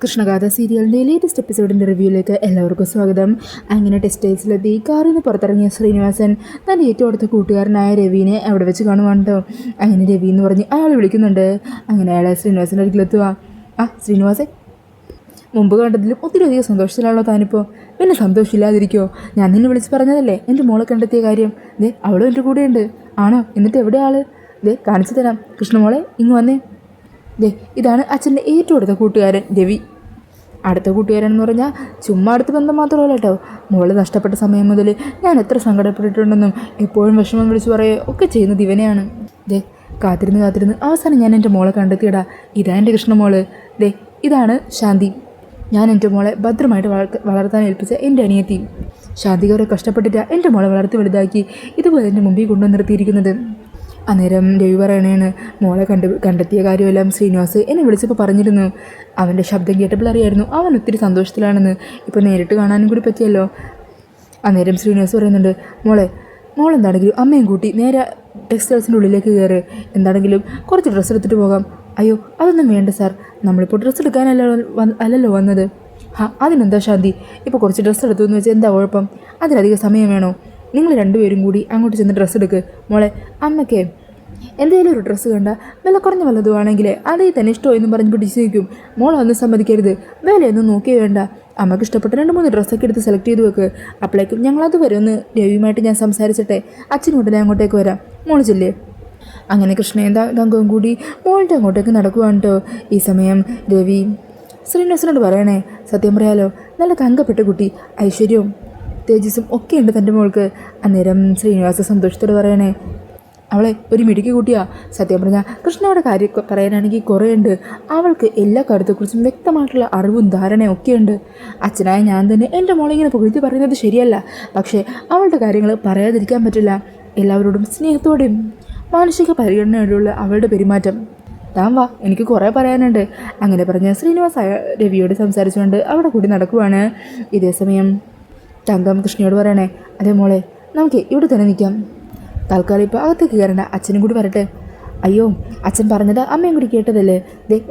കൃഷ്ണഗാഥ സീരിയലിൻ്റെ ലേറ്റസ്റ്റ് എപ്പിസോഡിൻ്റെ റിവ്യൂയിലേക്ക് എല്ലാവർക്കും സ്വാഗതം. അങ്ങനെ ടെക്സ്റ്റൈൽസിലെത്തി കാറിൽ നിന്ന് പുറത്തിറങ്ങിയ ശ്രീനിവാസൻ തൻ്റെ ഏറ്റവും അടുത്ത കൂട്ടുകാരനായ രവീനെ അവിടെ വെച്ച് കാണുവാണ് കേട്ടോ. അങ്ങനെ രവി എന്ന് പറഞ്ഞ് അയാൾ വിളിക്കുന്നുണ്ട്. അങ്ങനെ അയാളെ ശ്രീനിവാസൻ്റെ അടുക്കിലെത്തുക. ശ്രീനിവാസൻ, മുമ്പ് കണ്ടതിലും ഒത്തിരി അധികം സന്തോഷത്തിലാണല്ലോ താനിപ്പോൾ. പിന്നെ സന്തോഷമില്ലാതിരിക്കുമോ? ഞാൻ നിന്നെ വിളിച്ച് പറഞ്ഞതല്ലേ എൻ്റെ മോളെ കണ്ടെത്തിയ കാര്യം. അവളും എൻ്റെ കൂടെയുണ്ട്. ആണോ? എന്നിട്ട് എവിടെ ആള്? കാണിച്ചു തരാം. കൃഷ്ണമോളെ, ഇങ്ങ് വന്നേ. ഇതാണ് അച്ഛൻ്റെ ഏറ്റവും അടുത്ത കൂട്ടുകാരൻ രവി. അടുത്ത കൂട്ടുകാരൻ എന്ന് പറഞ്ഞാൽ ചുമ്മാ അടുത്ത ബന്ധം മാത്രമല്ല കേട്ടോ. മോള് നഷ്ടപ്പെട്ട സമയം മുതൽ ഞാൻ എത്ര സങ്കടപ്പെട്ടിട്ടുണ്ടെന്നും എപ്പോഴും വിഷമം വിളിച്ച് പറയുക ഒക്കെ ചെയ്യുന്നത് ഇവനെയാണ്. കാത്തിരുന്ന് അവസാനം ഞാൻ എൻ്റെ മോളെ കണ്ടെത്തിയടാ. ഇതാ എൻ്റെ കൃഷ്ണമോള്. ഇതാണ് ശാന്തി. ഞാൻ എൻ്റെ മോളെ ഭദ്രമായിട്ട് വളർത്താൻ ഏൽപ്പിച്ച എൻ്റെ അനിയത്തി. ശാന്തി അവരെ കഷ്ടപ്പെട്ടിട്ടാണ് എൻ്റെ മോളെ വളർത്തി വലുതാക്കി ഇതുപോലെ എൻ്റെ മുമ്പിൽ കൊണ്ടുവന്ന് നിർത്തിയിരിക്കുന്നത്. അന്നേരം രവി പറയണേണ്, മോളെ കണ്ടെത്തിയ കാര്യമെല്ലാം ശ്രീനിവാസ് എന്നെ വിളിച്ചപ്പോൾ പറഞ്ഞിരുന്നു. അവൻ്റെ ശബ്ദം കേട്ടപ്പോൾ അറിയായിരുന്നു അവൻ ഒത്തിരി സന്തോഷത്തിലാണെന്ന്. ഇപ്പോൾ നേരിട്ട് കാണാനും കൂടി പറ്റിയല്ലോ. അന്നേരം ശ്രീനിവാസ് പറയുന്നുണ്ട്, മോളെന്താണെങ്കിലും അമ്മയും കൂട്ടി നേരെ ടെക്സ്റ്റൈൽസിൻ്റെ ഉള്ളിലേക്ക് കയറ്. എന്താണെങ്കിലും കുറച്ച് ഡ്രസ്സ് എടുത്തിട്ട് പോകാം. അയ്യോ, അതൊന്നും വേണ്ട സാർ, നമ്മളിപ്പോൾ ഡ്രസ്സ് എടുക്കാനല്ലോ വന്നത്. അതിനെന്താ ശാന്തി, ഇപ്പോൾ കുറച്ച് ഡ്രസ്സ് എടുത്തു എന്ന് വെച്ചാൽ എന്താ കുഴപ്പം? അതിലധികം സമയം വേണോ? നിങ്ങൾ രണ്ടുപേരും കൂടി അങ്ങോട്ട് ചെന്ന് ഡ്രസ്സ് എടുക്ക്. മോളെ, അമ്മയ്ക്ക് എന്തെങ്കിലും ഒരു ഡ്രസ്സ് കണ്ട വില കുറഞ്ഞ വല്ലതുമാണെങ്കിൽ അതേ തന്നെ ഇഷ്ടമെന്നും പറഞ്ഞ് പിടിച്ച് നിൽക്കും. മോളൊന്നും സമ്മതിക്കരുത്. വിലയൊന്നും നോക്കിയേ വേണ്ട. അമ്മയ്ക്ക് ഇഷ്ടപ്പെട്ട 2-3 ഡ്രസ്സൊക്കെ എടുത്ത് സെലക്ട് ചെയ്ത് വെക്ക്. അപ്പോഴേക്കും ഞങ്ങളത് വരെ ഒന്ന് രവിയുമായിട്ട് ഞാൻ സംസാരിച്ചിട്ടെ അച്ഛനോട്ട് അങ്ങോട്ടേക്ക് വരാം. മോള് ചെല്ലേ. അങ്ങനെ കൃഷ്ണയും തങ്കവും കൂടി മോളുടെ അങ്ങോട്ടേക്ക് നടക്കുവാണ് കേട്ടോ. ഈ സമയം രവി ശ്രീനിവാസനോട് പറയണേ, സത്യം പറയാലോ, നല്ല തങ്കപ്പെട്ട കുട്ടി, ഐശ്വര്യവും തേജസ്സും ഒക്കെ ഉണ്ട് തൻ്റെ മോൾക്ക്. അന്നേരം ശ്രീനിവാസ സന്തോഷത്തോട് പറയണേ, അവളെ ഒരു മിടുക്കി കൂട്ടിയാ. സത്യം പറഞ്ഞാൽ കൃഷ്ണയുടെ കാര്യം പറയാനാണെങ്കിൽ കുറേ ഉണ്ട്. അവൾക്ക് എല്ലാ കാര്യത്തെക്കുറിച്ചും വ്യക്തമായിട്ടുള്ള അറിവും ധാരണയും ഒക്കെയുണ്ട്. അച്ഛനായ ഞാൻ തന്നെ എൻ്റെ മോളെ ഇങ്ങനെ പുകഴ്ത്തി പറയുന്നത് ശരിയല്ല. പക്ഷേ അവളുടെ കാര്യങ്ങൾ പറയാതിരിക്കാൻ പറ്റില്ല. എല്ലാവരോടും സ്നേഹത്തോടെയും മാനസിക പരിഗണനയോടുള്ള അവളുടെ പെരുമാറ്റം. താൻ വാ, എനിക്ക് കുറേ പറയാനുണ്ട്. അങ്ങനെ പറഞ്ഞ് ശ്രീനിവാസ രവിയോട് സംസാരിച്ചുകൊണ്ട് അവിടെ കൂടി നടക്കുവാണ്. ഇതേസമയം തങ്കം കൃഷ്ണയോട് പറയണേ, അതേ മോളെ, നമുക്ക് ഇവിടെ തന്നെ നിൽക്കാം. തൽക്കാലം ഇപ്പോൾ അകത്തേക്ക് കയറണ്ട, അച്ഛനും കൂടി വരട്ടെ. അയ്യോ, അച്ഛൻ പറഞ്ഞത് അമ്മയും കൂടി കേട്ടതല്ലേ.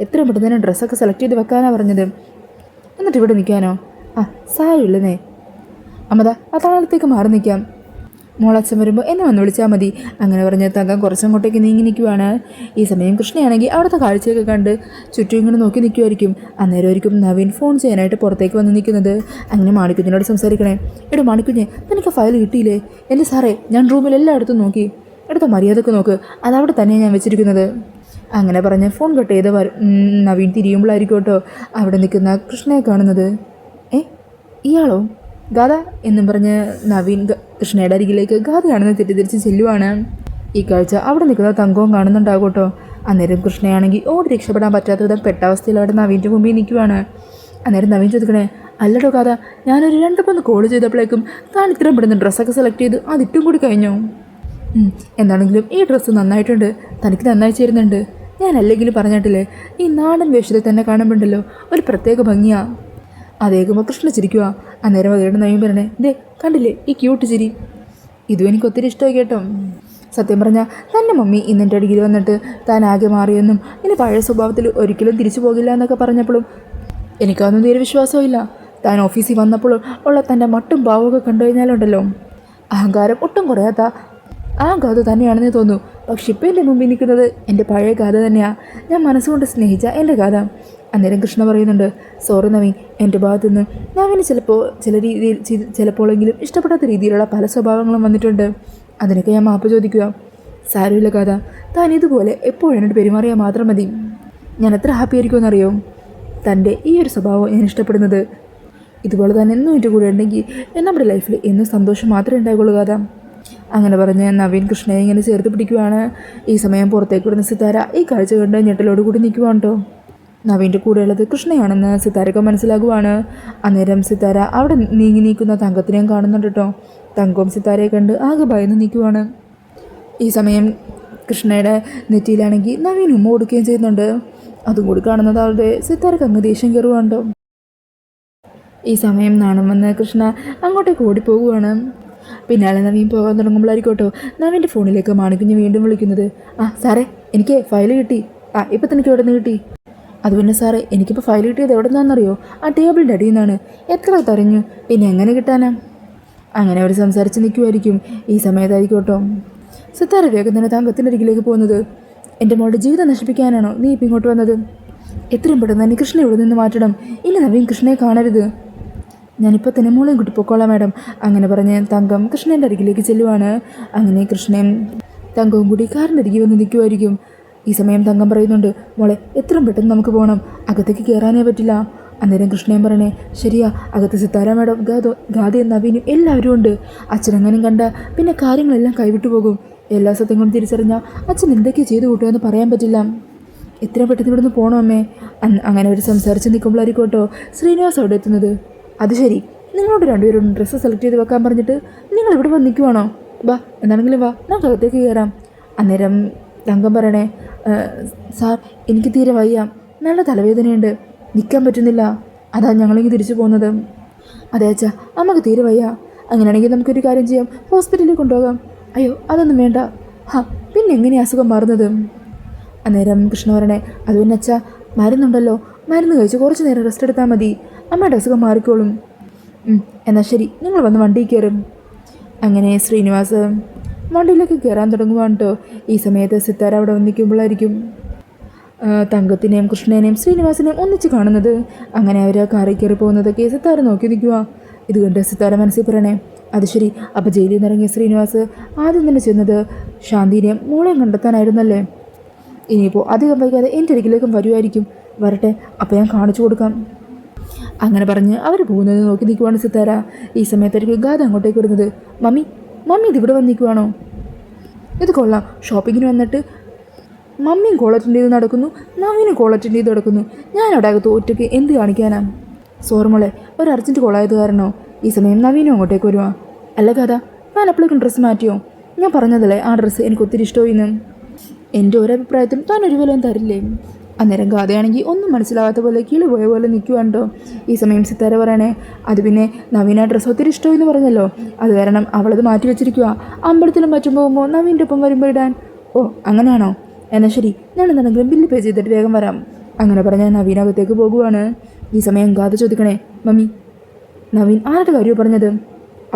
എത്രയും പെട്ടെന്ന് തന്നെ ഡ്രസ്സൊക്കെ സെലക്ട് ചെയ്ത് വെക്കാനാണ് പറഞ്ഞത്. എന്നിട്ട് ഇവിടെ നിൽക്കാനോ? സാരമില്ലെന്നേ. അമ്മതാ ആ താളത്തേക്ക് മാറി നിൽക്കാം. മോളച്ഛൻ വരുമ്പോൾ എന്നെ വന്ന് വിളിച്ചാൽ മതി. അങ്ങനെ പറഞ്ഞ് തങ്കം കുറച്ചങ്ങോട്ടേക്ക് നീങ്ങി നിൽക്കുവാണ്. ഈ സമയം കൃഷ്ണയാണെങ്കിൽ അവിടുത്തെ കാഴ്ചയൊക്കെ കണ്ട് ചുറ്റും ഇങ്ങനെ നോക്കി നിൽക്കുമായിരിക്കും. അന്നേരമായിരിക്കും നവീൻ ഫോൺ ചെയ്യാനായിട്ട് പുറത്തേക്ക് വന്ന് നിൽക്കുന്നത്. അങ്ങനെ മാണിക്കുഞ്ഞിനോട് സംസാരിക്കണേ, എടോ മാണിക്കുഞ്ഞ്, തനിക്ക് ഫയൽ കിട്ടിയില്ലേ? എൻ്റെ സാറേ, ഞാൻ റൂമിൽ എല്ലായിടത്തും നോക്കി. എടുത്ത മര്യാദക്ക് നോക്ക്, അതവിടെ തന്നെയാണ് ഞാൻ വെച്ചിരിക്കുന്നത്. അങ്ങനെ പറഞ്ഞ് ഫോൺ കട്ട് ചെയ്ത് നവീൻ തിരിയുമ്പോഴായിരിക്കും കേട്ടോ അവിടെ നിൽക്കുന്ന കൃഷ്ണയെ കാണുന്നത്. ഇയാളോ ഗാഥ എന്നും പറഞ്ഞ് നവീൻ കൃഷ്ണയുടെ അരികിലേക്ക് ഗാഥയാണെന്ന് തെറ്റിദ്ധരിച്ച് ചെല്ലുവാണ്. ഈ കാഴ്ച അവിടെ നിൽക്കുന്ന തങ്കവും കാണുന്നുണ്ടാകും കേട്ടോ. അന്നേരം കൃഷ്ണയാണെങ്കിൽ ഓടി രക്ഷപ്പെടാൻ പറ്റാത്ത വിധം പെട്ട അവസ്ഥയിൽ അവിടെ നവീൻ്റെ മുമ്പിൽ നിൽക്കുവാണ്. അന്നേരം നവീൻ ചോദിക്കണേ, അല്ലടോ ഗാഥ, ഞാനൊരു 2-3 കോൾ ചെയ്തപ്പോഴേക്കും താൻ ഇത്രയും പെടുന്ന ഡ്രസ്സൊക്കെ സെലക്ട് ചെയ്ത് അതിട്ടും കൂടി കഴിഞ്ഞു. എന്താണെങ്കിലും ഈ ഡ്രസ്സ് നന്നായിട്ടുണ്ട്, തനിക്ക് നന്നായി ചേരുന്നുണ്ട്. ഞാൻ അല്ലെങ്കിലും പറഞ്ഞിട്ടില്ലേ, ഈ നാടൻ വേഷത്തിൽ തന്നെ കാണുമ്പോണ്ടല്ലോ ഒരു പ്രത്യേക ഭംഗിയാണ്. അതേക്കുമ്പോൾ കൃഷ്ണ ചിരിക്കുക. അന്നേരം വകയുടെ നവീൻ പറയണേ, കണ്ടില്ലേ ഈ ക്യൂട്ട് ചിരി? ഇതും എനിക്ക് ഒത്തിരി ഇഷ്ടമായി കേട്ടോ. സത്യം പറഞ്ഞാൽ തന്നെ മമ്മി ഇന്നെൻ്റെ അടിയിൽ വന്നിട്ട് താൻ ആകെ മാറിയെന്നും ഇനി പഴയ സ്വഭാവത്തിൽ ഒരിക്കലും തിരിച്ചു പോകില്ല എന്നൊക്കെ പറഞ്ഞപ്പോഴും എനിക്കതൊന്നും തീരെ വിശ്വാസമില്ല. താൻ ഓഫീസിൽ വന്നപ്പോൾ ഉള്ള തൻ്റെ മട്ടും ഭാവമൊക്കെ കണ്ടു കഴിഞ്ഞാലുണ്ടല്ലോ അഹങ്കാരം ഒട്ടും കുറയാത്ത ആ ഗാഥ തന്നെയാണെന്ന് തോന്നുന്നു. പക്ഷെ ഇപ്പോൾ എൻ്റെ മുമ്പിൽ നിൽക്കുന്നത് എൻ്റെ പഴയ ഗാഥ തന്നെയാണ്, ഞാൻ മനസ്സുകൊണ്ട് സ്നേഹിച്ച എൻ്റെ ഗാഥ. അന്നേരം കൃഷ്ണ പറയുന്നുണ്ട്, സോറി നവീൻ, എൻ്റെ ഭാഗത്തുനിന്ന് നവീന് ചില രീതിയിൽ ചിലപ്പോഴെങ്കിലും ഇഷ്ടപ്പെടാത്ത രീതിയിലുള്ള പല സ്വഭാവങ്ങളും വന്നിട്ടുണ്ട്. അതിനൊക്കെ ഞാൻ മാപ്പ് ചോദിക്കുക. സാരമില്ല ഗാഥ, താൻ ഇതുപോലെ എപ്പോഴും എന്നോട് പെരുമാറിയാൽ മാത്രം മതി. ഞാൻ എത്ര ഹാപ്പി ആയിരിക്കുമെന്നറിയോ തൻ്റെ ഈ ഒരു സ്വഭാവം ഞാൻ ഇഷ്ടപ്പെടുന്നത്. ഇതുപോലെ തന്നെ എന്നും എൻ്റെ കൂടെ ഉണ്ടെങ്കിൽ നമ്മുടെ ലൈഫിൽ എന്നും സന്തോഷം മാത്രമേ ഉണ്ടാകുള്ളൂ ഗാഥ. അങ്ങനെ പറഞ്ഞ് നവീൻ കൃഷ്ണയെ ഇങ്ങനെ ചേർത്ത് പിടിക്കുവാണ്. ഈ സമയം പുറത്തേക്ക് വിടുന്ന സിതാര ഈ കാഴ്ച കണ്ട് ഞെട്ടലോട് കൂടി നിൽക്കുവാണ് കേട്ടോ. നവീൻ്റെ കൂടെയുള്ളത് കൃഷ്ണയാണെന്ന് സിതാരക്ക് മനസ്സിലാകുവാണ്. അന്നേരം സിതാര അവിടെ നീങ്ങി നീക്കുന്ന തങ്കത്തിനെയും കാണുന്നുണ്ട് കേട്ടോ. തങ്കവും സിതാരയെ കണ്ട് ആകെ ഭയന്ന് നിൽക്കുവാണ്. ഈ സമയം കൃഷ്ണയുടെ നെറ്റിയിലാണെങ്കിൽ നവീൻ ഉമ്മ കൊടുക്കുകയും ചെയ്യുന്നുണ്ട്. അതും കൂടി കാണുന്നത് അവരുടെ സിതാരക്ക് അങ്ങ് ദേഷ്യം കയറുവാണ്ടോ. ഈ സമയം നാണം വന്ന് കൃഷ്ണ അങ്ങോട്ടേക്ക് ഓടിപ്പോകുവാണ്. പിന്നാലെ നവീൻ പോകാൻ തുടങ്ങുമ്പോഴായിരിക്കും കേട്ടോ നവീൻ്റെ ഫോണിലേക്ക് മാണിക്കുഞ്ഞ് വീണ്ടും വിളിക്കുന്നത്. സാറേ, എനിക്ക് ഫയൽ കിട്ടി. ഇപ്പം തനിക്ക് എവിടെ നിന്ന് കിട്ടി? അത് പിന്നെ സാറേ, എനിക്കിപ്പോൾ ഫയൽ കിട്ടിയത് എവിടെ നിന്നാണെന്നറിയോ? ആ ടേബിളിൻ്റെ അടിയിൽ നിന്നാണ്. എത്ര തരഞ്ഞു, പിന്നെ എങ്ങനെ കിട്ടാനാ? അങ്ങനെ അവർ സംസാരിച്ച് നിൽക്കുമായിരിക്കും. ഈ സമയത്തായിരിക്കും കേട്ടോ സിത്താര വേഗം തന്നെ തങ്കത്തിൻ്റെ അരികിലേക്ക് പോകുന്നത്. എൻ്റെ മോളുടെ ജീവിതം നശിപ്പിക്കാനാണോ നീ ഇപ്പം ഇങ്ങോട്ട് വന്നത്? എത്രയും പെട്ടെന്ന് തന്നെ കൃഷ്ണ ഇവിടെ നിന്ന് മാറ്റണം. ഇല്ല നവീൻ, കൃഷ്ണയെ കാണരുത്. ഞാനിപ്പോൾ തന്നെ മോളെയും കൂട്ടി പൊക്കോളാം മാഡം. അങ്ങനെ പറഞ്ഞ് തങ്കം കൃഷ്ണൻ്റെ അരികിലേക്ക് ചെല്ലുവാണ്. അങ്ങനെ കൃഷ്ണയും തങ്കവും കൂടി കാറിൻ്റെ അരികിൽ വന്ന് നിൽക്കുമായിരിക്കും. ഈ സമയം തങ്കം പറയുന്നുണ്ട്, മോളെ എത്രയും പെട്ടെന്ന് നമുക്ക് പോകണം, അകത്തേക്ക് കയറാനേ പറ്റില്ല. അന്നേരം കൃഷ്ണയും പറയണേ, ശരിയാ, അകത്ത് സിത്താര മാഡം, ഗാദയും നവീനും എല്ലാവരും ഉണ്ട്. അച്ഛനെങ്ങനും കണ്ട പിന്നെ കാര്യങ്ങളെല്ലാം കൈവിട്ടു പോകും. എല്ലാ സത്യങ്ങളും തിരിച്ചറിഞ്ഞാൽ അച്ഛൻ എന്തൊക്കെയാണ് ചെയ്തു കൂട്ടുമെന്ന് പറയാൻ പറ്റില്ല. എത്രയും പെട്ടെന്ന് ഇവിടുന്ന് പോകണം അമ്മേ. അങ്ങനെ അവർ സംസാരിച്ച് നിൽക്കുമ്പോഴായിരിക്കും കേട്ടോ ശ്രീനിവാസ് അവിടെ എത്തുന്നത്. അത് ശരി, നിങ്ങളോട് രണ്ടുപേരും ഡ്രസ്സ് സെലക്ട് ചെയ്ത് വെക്കാൻ പറഞ്ഞിട്ട് നിങ്ങൾ ഇവിടെ വന്ന് നിൽക്കുവാണോ? വാ, എന്താണെങ്കിലും വാ, നമുക്ക് അകത്തേക്ക് കയറാം. അന്നേരം തങ്കം പറയണേ, സാർ എനിക്ക് തീരെ വയ്യ, നല്ല തലവേദനയുണ്ട്, നിൽക്കാൻ പറ്റുന്നില്ല, അതാ ഞങ്ങളിങ്ങ് തിരിച്ചു പോകുന്നത്. അതെ അച്ഛാ, അമ്മക്ക് തീരെ വയ്യ. അങ്ങനെയാണെങ്കിൽ നമുക്കൊരു കാര്യം ചെയ്യാം, ഹോസ്പിറ്റലിൽ കൊണ്ടുപോകാം. അയ്യോ അതൊന്നും വേണ്ട. പിന്നെ എങ്ങനെയാണ് അസുഖം മാറുന്നത്? അന്നേരം കൃഷ്ണ പറയണേ, അത് പിന്നെ അച്ഛാ, മരുന്നുണ്ടല്ലോ, മരുന്ന് കഴിച്ച് കുറച്ച് നേരം റെസ്റ്റ് എടുത്താൽ മതി, അമ്മയുടെ അസുഖം മാറിക്കോളും. എന്നാൽ ശരി, നിങ്ങൾ വന്ന് വണ്ടിയിൽ കയറും. അങ്ങനെ ശ്രീനിവാസ് വണ്ടിയിലേക്ക് കയറാൻ തുടങ്ങുവാണ് കേട്ടോ. ഈ സമയത്ത് സിത്താര അവിടെ വന്നിരിക്കുമ്പോഴായിരിക്കും തങ്കത്തിനെയും കൃഷ്ണനെയും ശ്രീനിവാസിനെയും ഒന്നിച്ച് കാണുന്നത്. അങ്ങനെ അവർ കാറിൽ കയറി പോകുന്നതൊക്കെ സിത്താര നോക്കി നിൽക്കുക. ഇത് കണ്ട് സിത്താര മനസ്സിൽ പറയണേ, അത് ശരി, അപ്പോൾ ജയിലിൽ നിന്നിറങ്ങിയ ശ്രീനിവാസ് ആദ്യം തന്നെ ചെന്നത് ശാന്തിനെയും മോളെയും കണ്ടെത്താനായിരുന്നല്ലേ? ഇനിയിപ്പോൾ അധികം വൈകാതെ എൻ്റെ അരികിലേക്കും വരുമായിരിക്കും. വരട്ടെ, അപ്പോൾ ഞാൻ കാണിച്ചു കൊടുക്കാം. അങ്ങനെ പറഞ്ഞ് അവർ പോകുന്നത് നോക്കി നിൽക്കുവാണ് സിത്താര. ഈ സമയത്തായിരിക്കും ഗാഥ അങ്ങോട്ടേക്ക് വരുന്നത്. മമ്മി ഇതിവിടെ വന്ന് നിൽക്കുവാണോ? ഇത് കൊള്ളാം, ഷോപ്പിങ്ങിന് വന്നിട്ട് മമ്മിയും കോളറ്റിൻ്റെ ഇത് നടക്കുന്നു, നവീനും കോളറ്റിൻ്റെ ഇത് നടക്കുന്നു. ഞാനവിടെ അകത്ത് ഒറ്റയ്ക്ക് എന്ത് കാണിക്കാനാ? സോറി മോളെ, ഒരു അർജൻറ്റ് കോളായത് കാരണോ? ഈ സമയം നവീനും അങ്ങോട്ടേക്ക് വരുവാ. അല്ല കഥ, ഞാൻ അപ്പോഴേക്കും ഡ്രസ്സ് മാറ്റിയോ? ഞാൻ പറഞ്ഞതല്ലേ ആ ഡ്രസ്സ് എനിക്ക് ഒത്തിരി ഇഷ്ടമായിന്ന്. എൻ്റെ ഒരഭിപ്രായത്തിൽ താൻ ഒരു വിലയും തരില്ലേ? അന്നേരം ഗാഥയാണെങ്കിൽ ഒന്നും മനസ്സിലാകാത്ത പോലെ കിളി പോയ പോലെ നിൽക്കുവാണ്ടോ. ഈ സമയം സിത്താര പറയണേ, അത് പിന്നെ നവീന ഡ്രസ്സ് ഒത്തിരി ഇഷ്ടമെന്ന് പറഞ്ഞല്ലോ, അത് കാരണം അവളത് മാറ്റി വെച്ചിരിക്കുക. അമ്പലത്തിലും മറ്റും പോകുമ്പോൾ നവീൻ്റെ ഒപ്പം വരുമ്പോൾ ഇടാൻ. ഓ അങ്ങനെയാണോ? എന്നാൽ ശരി, ഞാൻ എന്തെങ്കിലും ബില്ല് പേ ചെയ്തിട്ട് വേഗം വരാം. അങ്ങനെ പറഞ്ഞാൽ നവീൻ അകത്തേക്ക് പോകുവാണ്. ഈ സമയം ഗാഥ ചോദിക്കണേ, മമ്മി നവീൻ ആരുടെ കാര്യമോ പറഞ്ഞത്?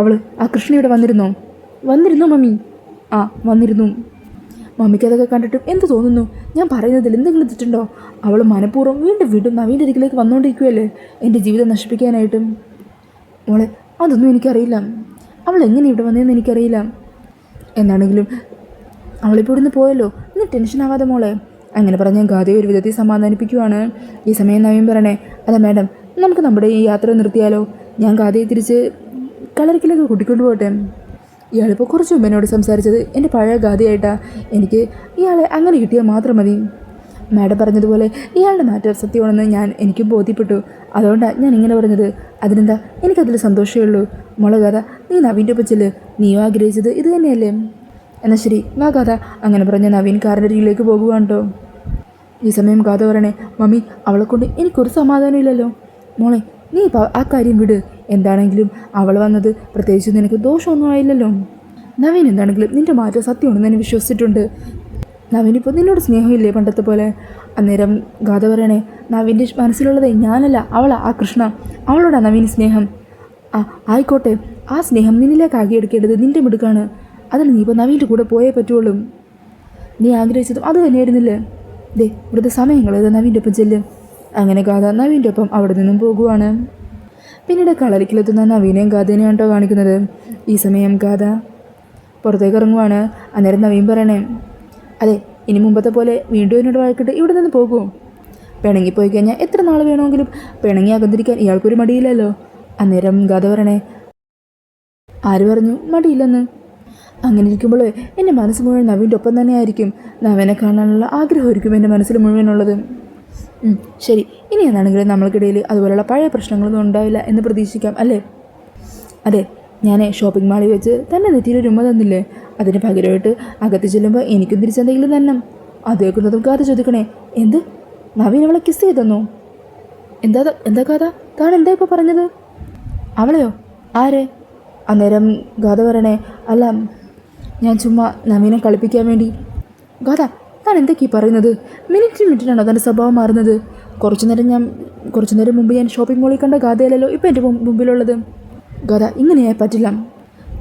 അവൾ ആ കൃഷ്ണ ഇവിടെ വന്നിരുന്നോ മമ്മി? ആ വന്നിരുന്നു. മമ്മിക്ക് അതൊക്കെ കണ്ടിട്ടും എന്ത് തോന്നുന്നു? ഞാൻ പറയുന്നതിൽ എന്തെങ്കിലും തെറ്റുണ്ടോ? അവൾ മനഃപൂർവ്വം വീണ്ടും നവീൻ്റെ അരികിലേക്ക് വന്നുകൊണ്ടിരിക്കുകയല്ലേ എൻ്റെ ജീവിതം നശിപ്പിക്കാനായിട്ടും. മോളെ അതൊന്നും എനിക്കറിയില്ല, അവൾ എങ്ങനെ ഇവിടെ വന്നതെന്ന് എനിക്കറിയില്ല. എന്നാണെങ്കിലും അവളിപ്പോൾ ഇവിടുന്ന് പോയല്ലോ, നീ ടെൻഷൻ ആവാതെ മോളെ. അങ്ങനെ പറഞ്ഞ് ഗാഥയെ ഒരു വിധത്തിൽ സമാധാനിപ്പിക്കുവാണ്. ഈ സമയം നവീൻ പറയണേ, അല്ല മാഡം, നമുക്ക് നമ്മുടെ ഈ യാത്ര നിർത്തിയാലോ? ഞാൻ ഗാഥയെ തിരിച്ച് കളരിക്കിലേക്ക് കൂട്ടിക്കൊണ്ടു പോട്ടെ. ഇയാളിപ്പോൾ കുറച്ച് മുമ്പ് എന്നോട് സംസാരിച്ചത് എൻ്റെ പഴയ ഗാഥയായിട്ടാണ്. എനിക്ക് ഇയാളെ അങ്ങനെ കിട്ടിയാൽ മാത്രം മതി. മാഡം പറഞ്ഞതുപോലെ ഇയാളുടെ മാറ്റർ സത്യമാണെന്ന് എനിക്കും ബോധ്യപ്പെട്ടു. അതുകൊണ്ടാണ് ഞാൻ ഇങ്ങനെ പറഞ്ഞത്. അതിനെന്താ, എനിക്കതിൽ സന്തോഷമേ ഉള്ളൂ. മോളെ ഗാഥ, നീ നവീൻ്റെ ഒപ്പം ചെല്ല്, നീയോ ആഗ്രഹിച്ചത് ഇത് തന്നെയല്ലേ? എന്നാൽ ശരി വാ ഗാഥ. അങ്ങനെ പറഞ്ഞ നവീൻ കാറിൻ്റെ അരികിലേക്ക് പോകുവാണ് കേട്ടോ. ഈ സമയം ഗാഥ പറയണേ, മമ്മി അവളെക്കൊണ്ട് എനിക്കൊരു സമാധാനം ഇല്ലല്ലോ. മോളെ നീ ഇപ്പോൾ ആ കാര്യം വിട്. എന്താണെങ്കിലും അവൾ വന്നത് പ്രത്യേകിച്ച് നിനക്ക് ദോഷമൊന്നും ആയില്ലല്ലോ. നവീൻ എന്താണെങ്കിലും നിൻ്റെ മാറ്റം സത്യമാണെന്ന് ഞാൻ വിശ്വസിച്ചിട്ടുണ്ട്. നവീനിപ്പോൾ നിന്നോട് സ്നേഹമില്ലേ പണ്ടത്തെ പോലെ? അന്നേരം ഗാഥ പറയണേ, നവീൻ്റെ മനസ്സിലുള്ളത് ഞാനല്ല, അവളാ ആ കൃഷ്ണ. അവളോടാ നവീന് സ്നേഹം. ആയിക്കോട്ടെ, ആ സ്നേഹം നിന്നിലേക്ക് ആക്കിയെടുക്കേണ്ടത് നിൻ്റെ മിടുക്കാണ്. അതിന് നീ ഇപ്പോൾ നവീൻ്റെ കൂടെ പോയേ പറ്റുള്ളൂ. നീ ആഗ്രഹിച്ചതും അത് തന്നെയായിരുന്നില്ലേ? ഇവിടുത്തെ സമയങ്ങളത് നവീൻ്റെ ഒപ്പം ചെല്ലും. അങ്ങനെ ഗാഥ നവീൻ്റെ ഒപ്പം അവിടെ നിന്നും പോകുവാണ്. പിന്നീട് കളരിക്കിലെത്തുന്ന നവീനെയും ഗാഥേനെയും കേട്ടോ കാണിക്കുന്നത്. ഈ സമയം ഗാഥ പുറത്തേക്ക് ഇറങ്ങുവാണ്. അന്നേരം നവീൻ പറയണേ, അതെ, ഇനി മുമ്പത്തെ പോലെ വീണ്ടും എന്നോട് വഴക്കിട്ട് ഇവിടെ നിന്ന് പോകുമോ? പിണങ്ങി പോയി കഴിഞ്ഞാൽ എത്ര നാൾ വേണമെങ്കിലും പിണങ്ങി അകന്നിരിക്കാൻ ഇയാൾക്കൊരു മടിയില്ലല്ലോ. അന്നേരം ഗാഥ പറയണേ, ആര് പറഞ്ഞു മടിയില്ലെന്ന്? അങ്ങനെ ഇരിക്കുമ്പോൾ എൻ്റെ മനസ്സ് മുഴുവൻ നവീൻ്റെ ഒപ്പം തന്നെ ആയിരിക്കും. നവീനെ കാണാനുള്ള ആഗ്രഹമായിരിക്കും എൻ്റെ മനസ്സിൽ മുഴുവനുള്ളത്. ശരി, ഇനി എന്നാണെങ്കിലും നമ്മൾക്കിടയിൽ അതുപോലെയുള്ള പഴയ പ്രശ്നങ്ങളൊന്നും ഉണ്ടാവില്ല എന്ന് പ്രതീക്ഷിക്കാം അല്ലേ? അതെ, ഞാൻ ഷോപ്പിംഗ് മാളിൽ വെച്ച് തന്നെ നെറ്റിയിലൊരു ഉമ്മ തന്നില്ലേ, അതിന് പകരമായിട്ട് അകത്ത് ചെല്ലുമ്പോൾ എനിക്കും തിരിച്ചെന്തെങ്കിലും തന്നെ. അത് കേൾക്കുന്നതും കഥ ചോദിക്കണേ, എന്ത് നവീൻ അവളെ കിസ് ചെയ്തെന്നോ? എന്താ കഥ, താൻ എന്താ ഇപ്പോൾ പറഞ്ഞത്? അവളെയോ? ആരെ? അന്നേരം ഗാഥ പറയണേ, അല്ല ഞാൻ ചുമ്മാ നവീനെ കളിപ്പിക്കാൻ വേണ്ടി. ഗാഥ, താൻ എന്തൊക്കെയാണ് പറയുന്നത്? മിനിറ്റിനാണോ തൻ്റെ സ്വഭാവം മാറുന്നത്? കുറച്ചു നേരം മുമ്പ് ഞാൻ ഷോപ്പിംഗ് മോളിൽ കണ്ട ഗാഥയല്ലല്ലോ ഇപ്പം എൻ്റെ മുമ്പിലുള്ളത്. ഗാഥ ഇങ്ങനെയായി പറ്റില്ല.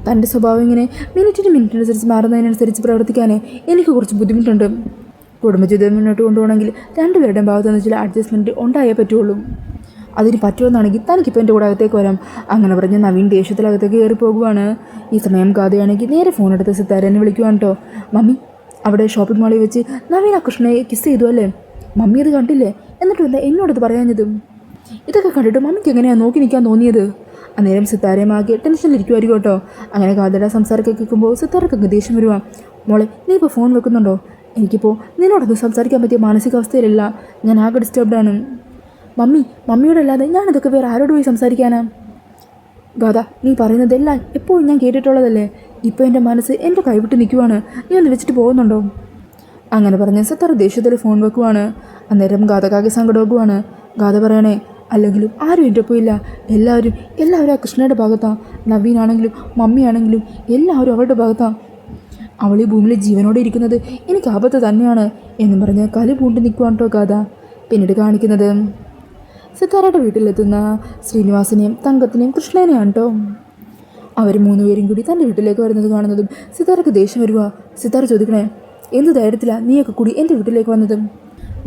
തൻ്റെ സ്വഭാവം ഇങ്ങനെ മിനിറ്റിനനുസരിച്ച് മാറുന്നതിനനുസരിച്ച് പ്രവർത്തിക്കാൻ എനിക്ക് കുറച്ച് ബുദ്ധിമുട്ടുണ്ട്. കുടുംബജീവിതം മുന്നോട്ട് കൊണ്ടുപോകണമെങ്കിൽ രണ്ടുപേരുടെയും ഭാഗത്തു നിന്ന് ചില അഡ്ജസ്റ്റ്മെൻറ്റ് ഉണ്ടായേ പറ്റുള്ളൂ. അതിന് പറ്റുമെന്നാണെങ്കിൽ തനിക്കിപ്പോൾ എൻ്റെ കൂടെ അകത്തേക്ക് വരാം. അങ്ങനെ പറഞ്ഞ് നവീൻ ദേഷ്യത്തിലകത്തേക്ക് കയറി പോകുവാണ്. ഈ സമയം ഗാഥയാണെങ്കിൽ നേരെ ഫോൺ എടുത്ത് സിത്താരനെ വിളിക്കുവാണ് കേട്ടോ. മമ്മി, അവിടെ ഷോപ്പിംഗ് മാളിൽ വെച്ച് നവീൻ ആ കൃഷ്ണയെ കിസ് ചെയ്തു അല്ലേ? മമ്മി അത് കണ്ടില്ലേ? എന്നിട്ടും എന്താ എന്നോടത് പറയാഞ്ഞത്? ഇതൊക്കെ കണ്ടിട്ട് മമ്മിക്ക് എങ്ങനെയാണ് നോക്കി നിൽക്കാൻ തോന്നിയത്? അന്നേരം സിത്താരയുമാകെ ടെൻഷനിലിരിക്കുമായിരിക്കും കേട്ടോ. അങ്ങനെ ഗാഥയുടെ സംസാരമൊക്കെ കേൾക്കുമ്പോൾ സിത്താരക്കൊക്കെ ദേഷ്യം വരുവാ. മോളെ, നീ ഇപ്പോൾ ഫോൺ വെക്കുന്നുണ്ടോ? എനിക്കിപ്പോൾ നിന്നോടൊന്നും സംസാരിക്കാൻ പറ്റിയ മാനസികാവസ്ഥയിലല്ല. ഞാൻ ആകെ ഡിസ്റ്റർബ്ഡാണ്. മമ്മിയോടല്ലാതെ ഞാനിതൊക്കെ വേറെ ആരോട് പോയി സംസാരിക്കാനാ? ഗാഥ, നീ പറയുന്നതെല്ലാം എപ്പോഴും ഞാൻ കേട്ടിട്ടുള്ളതല്ലേ. ഇപ്പോൾ എൻ്റെ മനസ്സ് എൻ്റെ കൈവിട്ട് നിൽക്കുവാണ്. നീ ഒന്ന് വെച്ചിട്ട് പോകുന്നുണ്ടോ? അങ്ങനെ പറഞ്ഞ് സിത്താര ദേഷ്യത്തിൽ ഫോൺ വെക്കുവാണ്. അന്നേരം ഗാഥക്കാകെ സങ്കടമാകുവാണ്. ഗാഥ പറയണേ, അല്ലെങ്കിലും ആരും എൻ്റെ ഒപ്പം ഇല്ല. എല്ലാവരും ആ കൃഷ്ണയുടെ ഭാഗത്താണ്. നവീനാണെങ്കിലും മമ്മിയാണെങ്കിലും എല്ലാവരും അവളുടെ ഭാഗത്താണ്. അവൾ ഈ ഭൂമിയിൽ ജീവനോടെ ഇരിക്കുന്നത് എനിക്ക് ആപത്ത് തന്നെയാണ് എന്നും പറഞ്ഞ് കലി പൂണ്ട് നിൽക്കുവാണ് കേട്ടോ ഗാഥ. പിന്നീട് കാണിക്കുന്നത് സിത്താരയുടെ വീട്ടിലെത്തുന്ന ശ്രീനിവാസനെയും തങ്കത്തിനെയും കൃഷ്ണനെയാണ് കേട്ടോ. അവർ മൂന്നുപേരും കൂടി തൻ്റെ വീട്ടിലേക്ക് വരുന്നത് കാണുന്നതും സിത്താരക്ക് ദേഷ്യം വരുക. സിത്താര ചോദിക്കണേ, എന്ത് ധൈര്യത്തിലാണ് നീയൊക്കെ കൂടി എൻ്റെ വീട്ടിലേക്ക് വന്നത്?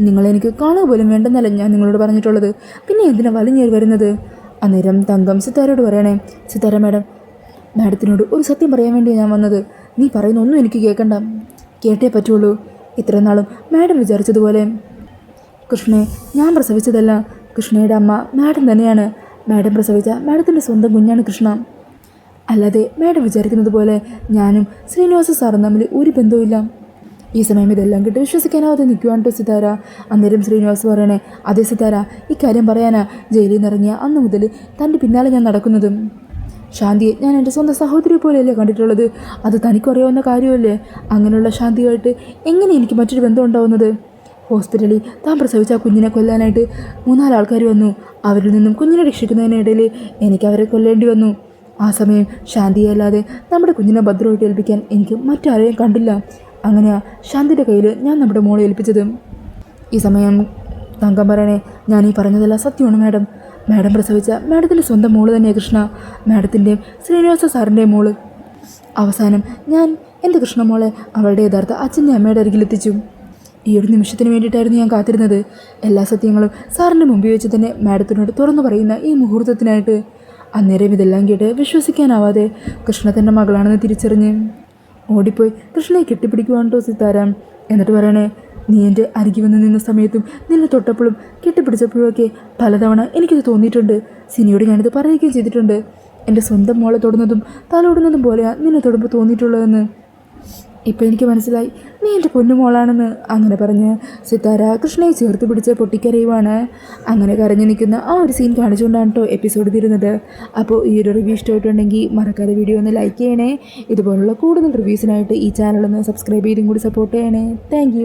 നിങ്ങളെനിക്ക് കാണുക പോലും വേണ്ടെന്നല്ല ഞാൻ നിങ്ങളോട് പറഞ്ഞിട്ടുള്ളത്. പിന്നെ എന്തിനാണ് വലിഞ്ഞേറി വരുന്നത്? അന്നേരം തങ്കം സിത്താരയോട് പറയണേ, സിത്താര മാഡത്തിനോട് ഒരു സത്യം പറയാൻ വേണ്ടിയാണ് ഞാൻ വന്നത്. നീ പറയുന്ന ഒന്നും എനിക്ക് കേൾക്കണ്ട. കേട്ടേ പറ്റുള്ളൂ. ഇത്രയും നാളും മാഡം വിചാരിച്ചതുപോലെ കൃഷ്ണയെ ഞാൻ പ്രസവിച്ചതല്ല. കൃഷ്ണയുടെ അമ്മ മാഡം തന്നെയാണ്. മാഡം പ്രസവിച്ച മാഡത്തിൻ്റെ സ്വന്തം കുഞ്ഞാണ് കൃഷ്ണ. അല്ലാതെ മാഡം വിചാരിക്കുന്നത് പോലെ ഞാനും ശ്രീനിവാസ സാറും തമ്മിൽ ഒരു ബന്ധവുമില്ല. ഈ സമയം ഇതെല്ലാം കിട്ടി വിശ്വസിക്കാനാവാതെ നിൽക്കുവാണ് കേട്ടോ സിത്താര. അന്നേരം ശ്രീനിവാസ് പറയണേ, അതേ സിത്താര, ഇക്കാര്യം പറയാനാ ജയിലിൽ നിന്നിറങ്ങിയ അന്ന് മുതൽ തൻ്റെ പിന്നാലെ ഞാൻ നടക്കുന്നതും. ശാന്തിയെ ഞാൻ എൻ്റെ സ്വന്തം സഹോദരി പോലെയല്ലേ കണ്ടിട്ടുള്ളത്. അത് തനിക്കറിയാവുന്ന കാര്യമല്ലേ. അങ്ങനെയുള്ള ശാന്തിയായിട്ട് എങ്ങനെ എനിക്ക് മറ്റൊരു ബന്ധം ഉണ്ടാവുന്നത്? ഹോസ്പിറ്റലിൽ താൻ പ്രസവിച്ച ആ കുഞ്ഞിനെ കൊല്ലാനായിട്ട് 3-4 ആൾക്കാർ വന്നു. അവരിൽ നിന്നും കുഞ്ഞിനെ രക്ഷിക്കുന്നതിനിടയിൽ എനിക്ക് അവരെ കൊല്ലേണ്ടി വന്നു. ആ സമയം ശാന്തിയെ അല്ലാതെ നമ്മുടെ കുഞ്ഞിനെ ഭദ്രമായിട്ട് ഏൽപ്പിക്കാൻ എനിക്ക് മറ്റാരെയും കണ്ടില്ല. അങ്ങനെയാ ശാന്തിയുടെ കയ്യിൽ ഞാൻ നമ്മുടെ മോളെ ഏൽപ്പിച്ചത്. ഈ സമയം തങ്കം പറയണേ, ഞാൻ ഈ പറഞ്ഞതല്ല സത്യമാണ് മാഡം. മാഡം പ്രസവിച്ച മാഡത്തിൻ്റെ സ്വന്തം മോള് തന്നെയാണ് കൃഷ്ണ. മാഡത്തിൻ്റെയും ശ്രീനിവാസ സാറിൻ്റെയും മോള്. അവസാനം ഞാൻ എൻ്റെ കൃഷ്ണമോളെ അവളുടെ യഥാർത്ഥ അച്ഛൻ്റെ അമ്മയുടെ അരികിലെത്തിച്ചു. ഈ ഒരു നിമിഷത്തിന് വേണ്ടിയിട്ടായിരുന്നു ഞാൻ കാത്തിരുന്നത്. എല്ലാ സത്യങ്ങളും സാറിൻ്റെ മുമ്പിൽ വെച്ച് തന്നെ മാഡത്തിനോട് തുറന്നു പറയുന്ന ഈ മുഹൂർത്തത്തിനായിട്ട്. അന്നേരം ഇതെല്ലാം കേട്ട് വിശ്വസിക്കാനാവാതെ കൃഷ്ണ തൻ്റെ മകളാണെന്ന് തിരിച്ചറിഞ്ഞ് ഓടിപ്പോയി കൃഷ്ണയെ കെട്ടിപ്പിടിക്കുവാണ്ടോ സിത്താര. എന്നിട്ട് പറയണേ, നീ എൻ്റെ അരികി വന്ന് നിന്ന സമയത്തും നിന്നെ തൊട്ടപ്പോഴും കെട്ടിപ്പിടിച്ചപ്പോഴുമൊക്കെ പലതവണ എനിക്കിത് തോന്നിയിട്ടുണ്ട്. സിനിയോട് ഞാനിത് പറയുകയും ചെയ്തിട്ടുണ്ട്. എൻ്റെ സ്വന്തം മോളെ തൊടുന്നതും തലോടുന്നതും പോലെയാണ് നിന്നെ തൊടുമ്പോൾ തോന്നിയിട്ടുള്ളതെന്ന്. ഇപ്പോൾ എനിക്ക് മനസ്സിലായി നീ എൻ്റെ പൊന്നുമോളാണെന്ന്. അങ്ങനെ പറഞ്ഞ് സിത്താര കൃഷ്ണയെ ചേർത്ത് പിടിച്ച് പൊട്ടിക്കരയുവാണ്. അങ്ങനെ കരഞ്ഞു നിൽക്കുന്ന ആ ഒരു സീൻ കാണിച്ചുകൊണ്ടാണ് കേട്ടോ എപ്പിസോഡ് തീരുന്നത്. അപ്പോൾ ഈ ഒരു റിവ്യൂ ഇഷ്ടമായിട്ടുണ്ടെങ്കിൽ മറക്കാതെ വീഡിയോ ഒന്ന് ലൈക്ക് ചെയ്യണേ. ഇതുപോലുള്ള കൂടുതൽ റിവ്യൂസിനായിട്ട് ഈ ചാനലൊന്ന് സബ്സ്ക്രൈബ് ചെയ്തും കൂടി സപ്പോർട്ട് ചെയ്യണേ. താങ്ക്